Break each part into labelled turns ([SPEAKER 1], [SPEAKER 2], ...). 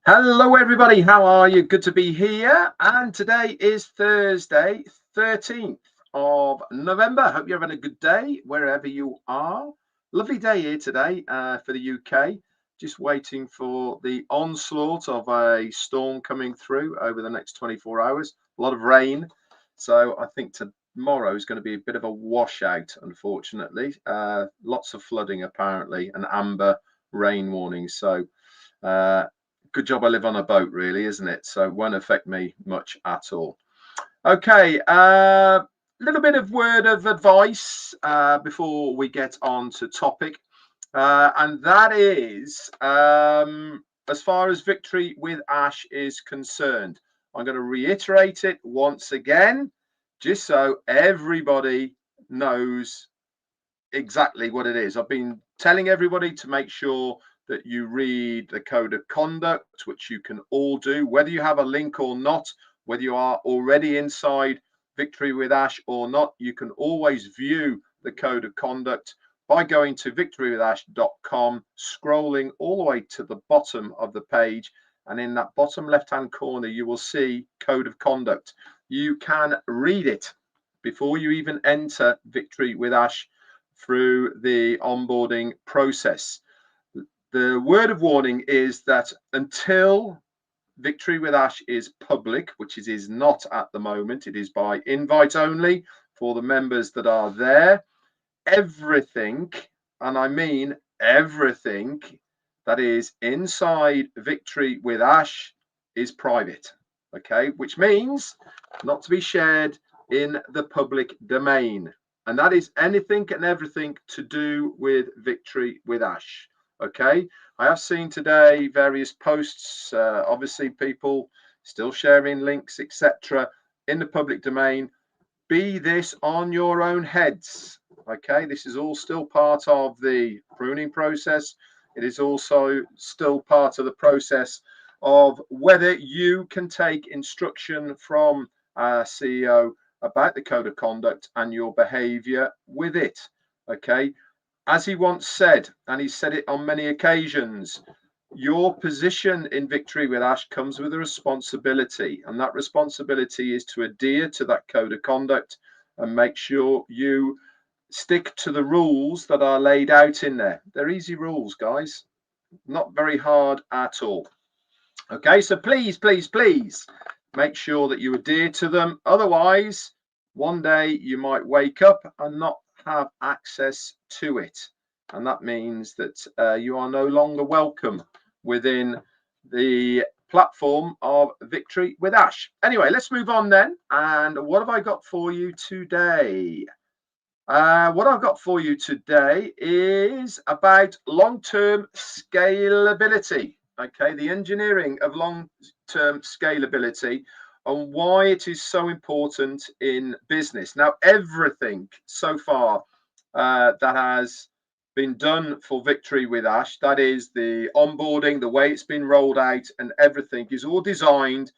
[SPEAKER 1] Hello, everybody. How are you? Good to be here. And today is Thursday, 13th of November. Hope you're having a good day wherever you are. Lovely day here today for the UK. Just waiting for the onslaught of a storm coming through over the next 24 hours. A lot of rain. So I think tomorrow is going to be a bit of a washout, unfortunately. Lots of flooding, apparently, and amber rain warnings. So good job I live on a boat, really, isn't it? So it won't affect me much at all. Okay, little bit of word of advice before we get on to topic, and that is as far as Victory with Ash is concerned. I'm going to reiterate it once again, just so everybody knows exactly what it is. I've been telling everybody to make sure that you read the code of conduct, which you can all do, whether you have a link or not, whether you are already inside Victory with Ash or not. You can always view the code of conduct by going to victorywithash.com, scrolling all the way to the bottom of the page, and in that bottom left hand corner you will see code of conduct. You can read it before you even enter Victory with Ash through the onboarding process. The word of warning is that until Victory with Ash is public, which it is not at the moment, it is by invite only for the members that are there, everything, and I mean everything, that is inside Victory with Ash is private, okay, which means not to be shared in the public domain. And that is anything and everything to do with Victory with Ash. Okay, I have seen today various posts, obviously people still sharing links, etc., in the public domain. Be this on your own heads. Okay, this is all still part of the pruning process. It is also still part of the process of whether you can take instruction from our CEO about the code of conduct and your behavior with it. Okay, as he once said, and he said it on many occasions, your position in Victory with Ash comes with a responsibility, and that responsibility is to adhere to that code of conduct and make sure you stick to the rules that are laid out in there. They're easy rules, guys, not very hard at all. Okay, so please make sure that you adhere to them. Otherwise, one day you might wake up and not have access to it, and that means that you are no longer welcome within the platform of Victory with Ash. Anyway, let's move on then. And what have I got for you today? What I've got for you today is about long-term scalability. Okay, the engineering of long-term scalability and why it is so important in business. Now, everything so far that has been done for Victory with Ash, that is the onboarding, the way it's been rolled out, and everything is all designed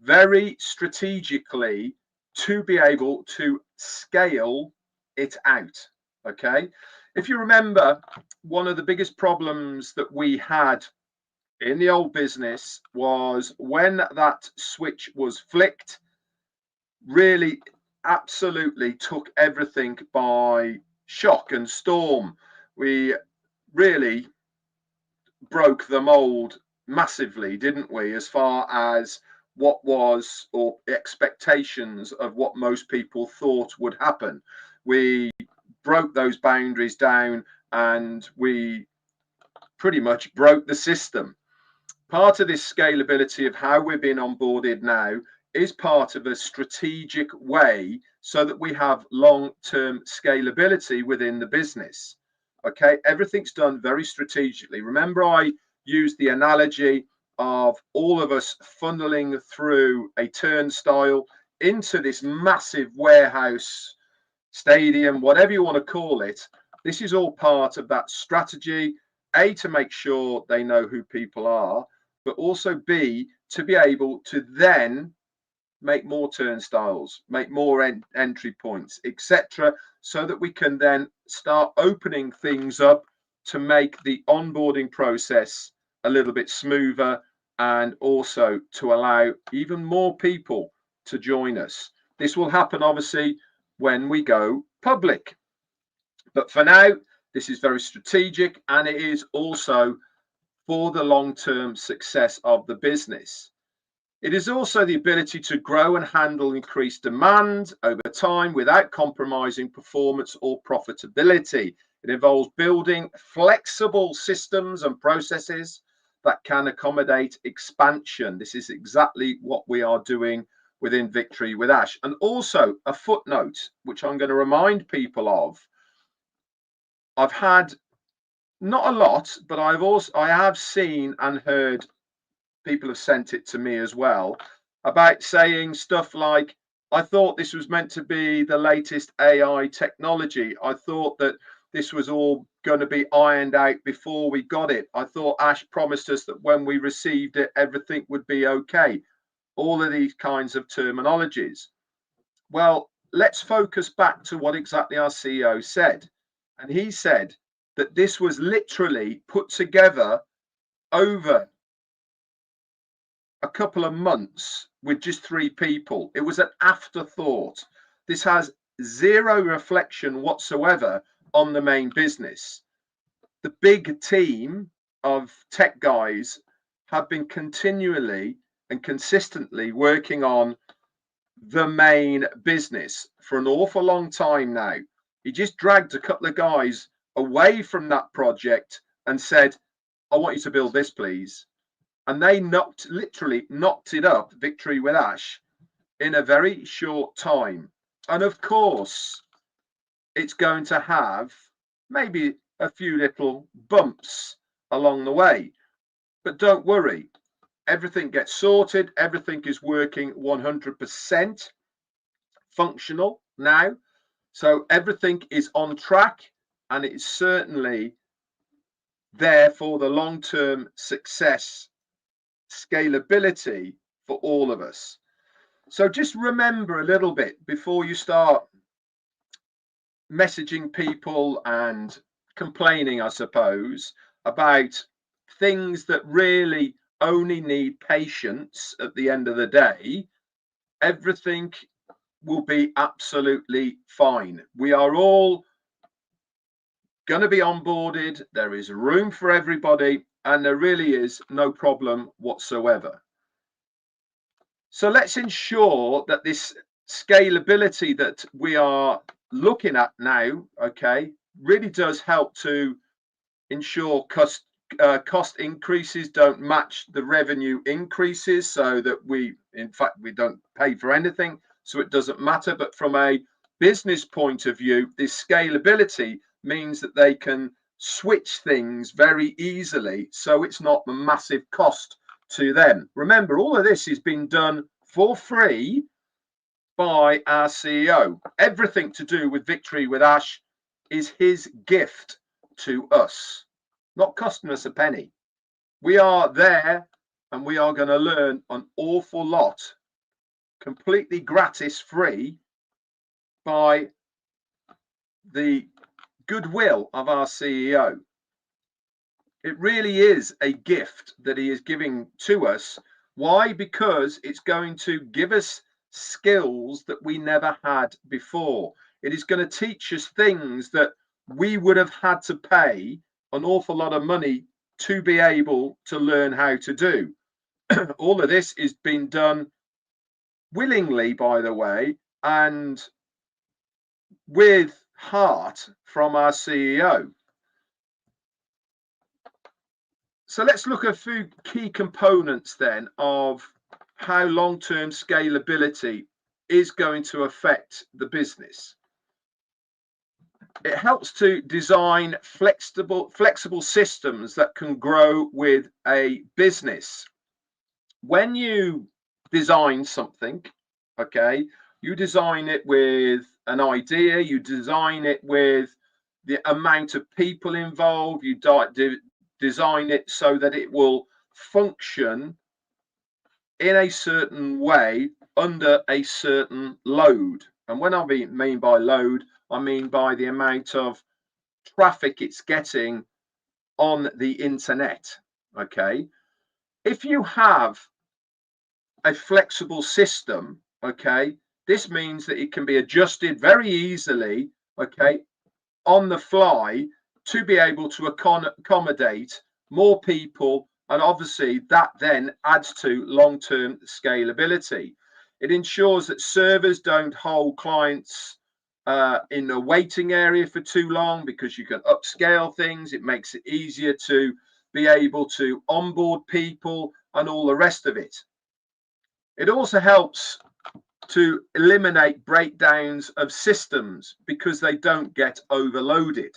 [SPEAKER 1] very strategically to be able to scale it out. Okay, if you remember, one of the biggest problems that we had in the old business was when that switch was flicked, really absolutely took everything by shock and storm. We really broke the mold massively, didn't we, as far as what was or expectations of what most people thought would happen. We broke those boundaries down and we pretty much broke the system. Part of this scalability of how we're being onboarded now is part of a strategic way so that we have long-term scalability within the business. Okay, everything's done very strategically. Remember, I used the analogy of all of us funneling through a turnstile into this massive warehouse, stadium, whatever you want to call it. This is all part of that strategy, A, to make sure they know who people are, but also B, to be able to then make more turnstiles, make more entry points, etc., so that we can then start opening things up to make the onboarding process a little bit smoother and also to allow even more people to join us. This will happen obviously when we go public. But for now, this is very strategic, and it is also for the long-term success of the business. It is also the ability to grow and handle increased demand over time without compromising performance or profitability. It involves building flexible systems and processes that can accommodate expansion. This is exactly what we are doing within Victory with Ash. And also a footnote, which I'm going to remind people of. I've had not a lot, but I have seen and heard people have sent it to me as well about saying stuff like, I thought this was meant to be the latest AI technology. I thought that this was all going to be ironed out before we got it. I thought Ash promised us that when we received it, everything would be okay. All of these kinds of terminologies. Well, let's focus back to what exactly our CEO said. And he said that this was literally put together over a couple of months with just 3 people. It was an afterthought. This has zero reflection whatsoever on the main business. The big team of tech guys have been continually and consistently working on the main business for an awful long time now. He just dragged a couple of guys away from that project and said, I want you to build this, please. And they literally knocked it up, Victory with Ash, in a very short time. And of course, it's going to have maybe a few little bumps along the way. But don't worry, everything gets sorted. Everything is working 100% functional now. So everything is on track, and it's certainly there for the long-term success, scalability for all of us. So just remember a little bit before you start messaging people and complaining, I suppose, about things that really only need patience at the end of the day. Everything will be absolutely fine. We are all going to be onboarded. There is room for everybody, and there really is no problem whatsoever. So let's ensure that this scalability that we are looking at now, okay, really does help to ensure cost increases don't match the revenue increases, so that we don't pay for anything, so it doesn't matter. But from a business point of view, this scalability means that they can switch things very easily, so it's not a massive cost to them. Remember, all of this is being done for free by our CEO. Everything to do with Victory with Ash is his gift to us, not costing us a penny. We are there, and we are going to learn an awful lot completely gratis, free, by the goodwill of our CEO. It really is a gift that he is giving to us. Why? Because it's going to give us skills that we never had before. It is going to teach us things that we would have had to pay an awful lot of money to be able to learn how to do. All of this is being done willingly, by the way, and with heart from our CEO. So let's look at a few key components then of how long-term scalability is going to affect the business. It helps to design flexible systems that can grow with a business. When you design something, okay, you design it with an idea, you design it with the amount of people involved, you design it so that it will function in a certain way under a certain load. And when I mean by load, I mean by the amount of traffic it's getting on the internet. Okay. If you have a flexible system, okay, this means that it can be adjusted very easily, okay, on the fly to be able to accommodate more people. And obviously that then adds to long-term scalability. It ensures that servers don't hold clients in a waiting area for too long, because you can upscale things. It makes it easier to be able to onboard people and all the rest of it. It also helps to eliminate breakdowns of systems because they don't get overloaded.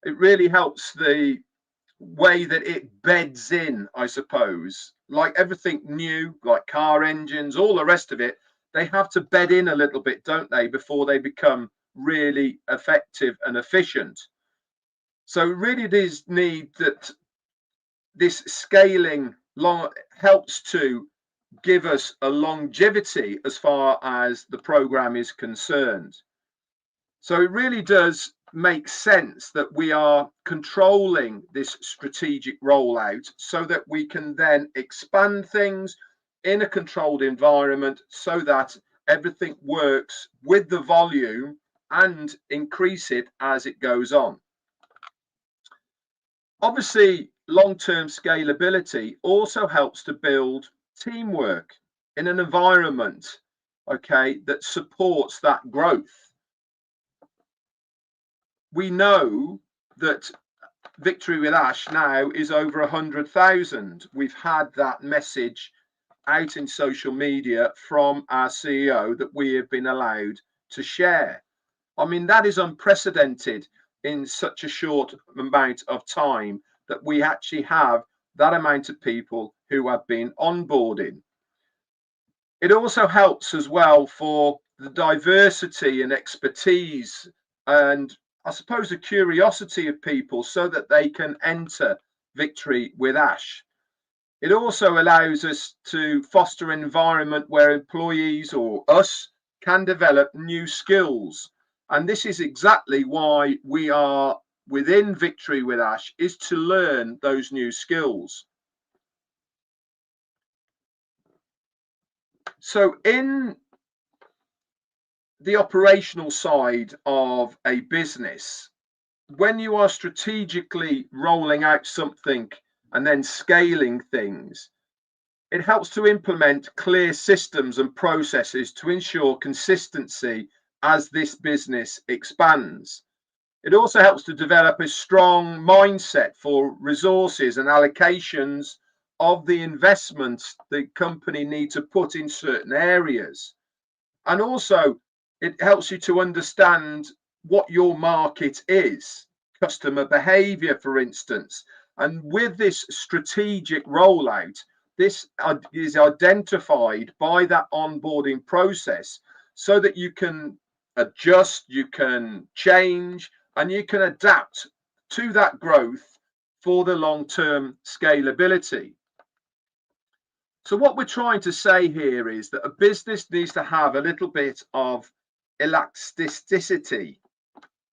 [SPEAKER 1] It really helps the way that it beds in, I suppose. Like everything new, like car engines, all the rest of it, they have to bed in a little bit, don't they, before they become really effective and efficient. So really does need that this scaling helps to give us a longevity as far as the program is concerned. So it really does make sense that we are controlling this strategic rollout so that we can then expand things in a controlled environment so that everything works with the volume and increase it as it goes on. Obviously, long-term scalability also helps to build teamwork in an environment, okay, that supports that growth. We know that VictoryWithAsh now is over 100,000. We've had that message out in social media from our CEO that we have been allowed to share. I mean, that is unprecedented in such a short amount of time, that we actually have that amount of people who have been onboarding. It also helps as well for the diversity and expertise, and I suppose the curiosity of people, so that they can enter VictoryWithAsh. It also allows us to foster an environment where employees or us can develop new skills. And this is exactly why we are within VictoryWithAsh, is to learn those new skills. So in the operational side of a business, when you are strategically rolling out something and then scaling things, it helps to implement clear systems and processes to ensure consistency as this business expands. It also helps to develop a strong mindset for resources and allocations of the investments the company need to put in certain areas. And also, it helps you to understand what your market is, customer behavior, for instance. And with this strategic rollout, this is identified by that onboarding process so that you can adjust, you can change, and you can adapt to that growth for the long-term scalability. So what we're trying to say here is that a business needs to have a little bit of elasticity,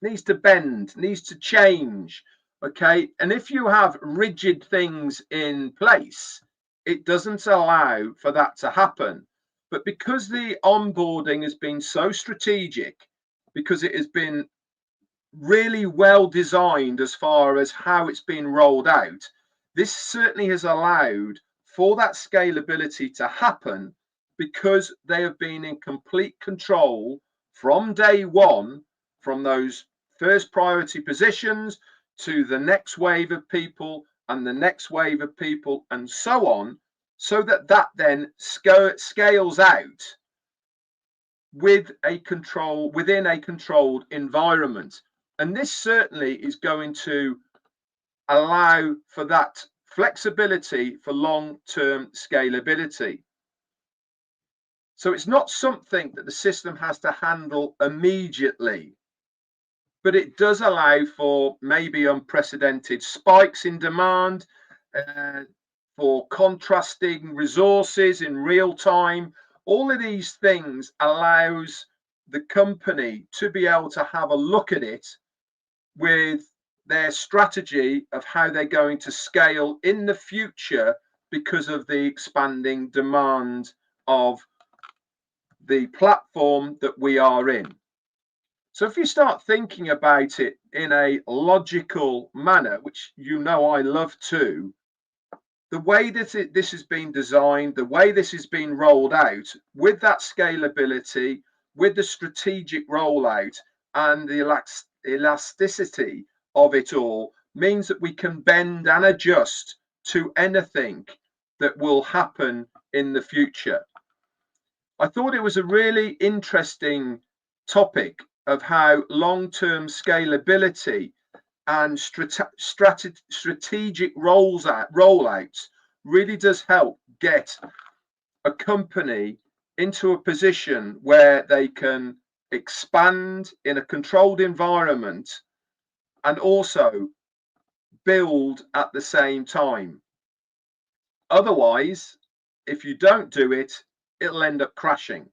[SPEAKER 1] needs to bend, needs to change, okay? And if you have rigid things in place, it doesn't allow for that to happen. But because the onboarding has been so strategic, because it has been really well designed as far as how it's been rolled out, this certainly has allowed for that scalability to happen, because they have been in complete control from day one, from those first priority positions to the next wave of people and the next wave of people and so on, so that that then scales out with a control, within a controlled environment. And this certainly is going to allow for that flexibility for long-term scalability. So it's not something that the system has to handle immediately, but it does allow for maybe unprecedented spikes in demand, for contrasting resources in real time. All of these things allows the company to be able to have a look at it with their strategy of how they're going to scale in the future because of the expanding demand of the platform that we are in. So if you start thinking about it in a logical manner, which you know I love to, the way that this has been designed, the way this has been rolled out, with that scalability, with the strategic rollout and the elasticity of it all, means that we can bend and adjust to anything that will happen in the future. I thought it was a really interesting topic of how long-term scalability and strategic rollouts really does help get a company into a position where they can expand in a controlled environment and also build at the same time. Otherwise, if you don't do it, it'll end up crashing.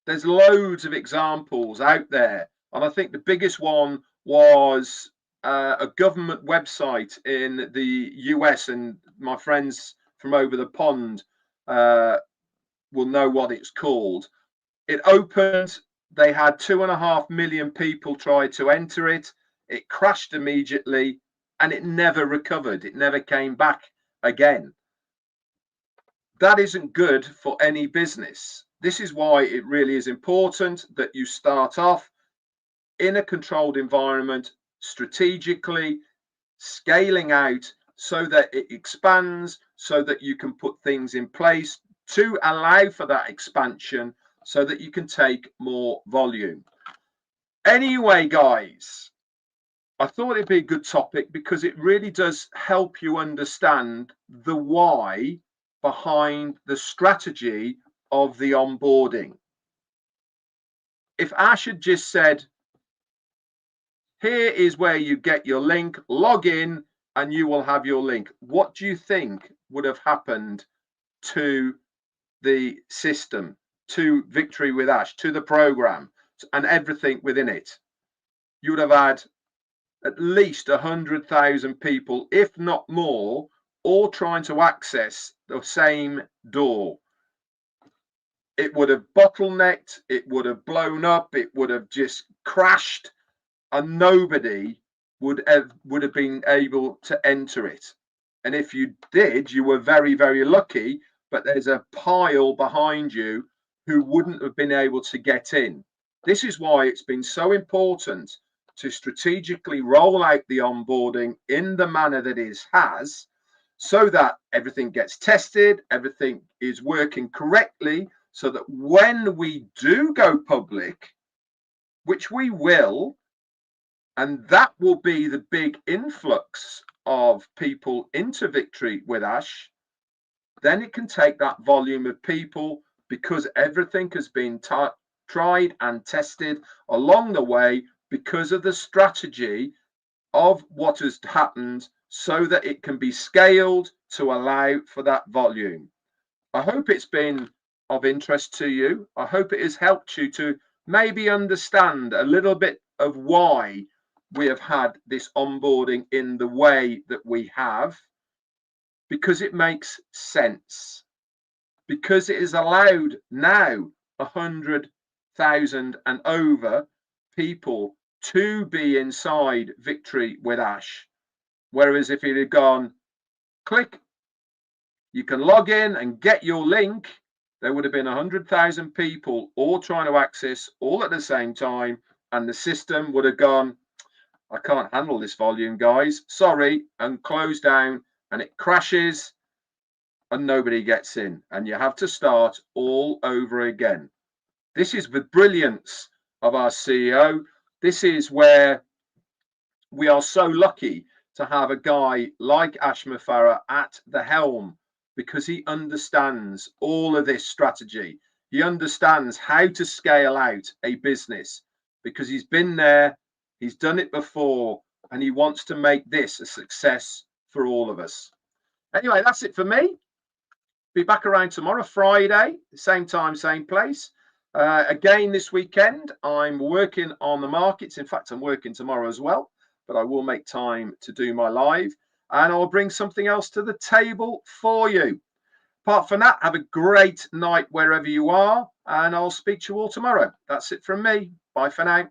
[SPEAKER 1] There's loads of examples out there, and I think the biggest one was a government website in the US, and my friends from over the pond will know what it's called. It opened, they had 2.5 million people try to enter it. It crashed immediately and it never recovered. It never came back again. That isn't good for any business. This is why it really is important that you start off in a controlled environment, strategically scaling out so that it expands, so that you can put things in place to allow for that expansion so that you can take more volume. Anyway, guys, I thought it'd be a good topic because it really does help you understand the why behind the strategy of the onboarding. If Ash had just said, here is where you get your link, log in and you will have your link, what do you think would have happened to the system, to Victory with Ash, to the program and everything within it? You would have had at least 100,000 people, if not more, all trying to access the same door. It would have bottlenecked, it would have blown up, it would have just crashed, and nobody would have been able to enter it. And if you did, you were very, very lucky, but there's a pile behind you who wouldn't have been able to get in. This is why it's been so important to strategically roll out the onboarding in the manner that it has, so that everything gets tested, everything is working correctly, so that when we do go public, which we will, and that will be the big influx of people into Victory with Ash, then it can take that volume of people because everything has been tried and tested along the way because of the strategy of what has happened, so that it can be scaled to allow for that volume. I hope it's been of interest to you. I hope it has helped you to maybe understand a little bit of why we have had this onboarding in the way that we have, because it makes sense, because it is allowed now 100,000 and over people to be inside Victory with Ash. Whereas if it had gone, click, you can log in and get your link, there would have been 100,000 people all trying to access all at the same time, and the system would have gone, I can't handle this volume, guys, sorry, and closed down, and it crashes and nobody gets in, and you have to start all over again. This is the brilliance of our CEO. This is where we are so lucky to have a guy like Ash Farah at the helm, because he understands all of this strategy. He understands how to scale out a business because he's been there, he's done it before, and he wants to make this a success for all of us. Anyway, that's it for me. Be back around tomorrow, Friday, same time, same place. Again, this weekend, I'm working on the markets. In fact, I'm working tomorrow as well, but I will make time to do my live. and I'll bring something else to the table for you. Apart from that, have a great night wherever you are, and I'll speak to you all tomorrow. That's it from me. Bye for now.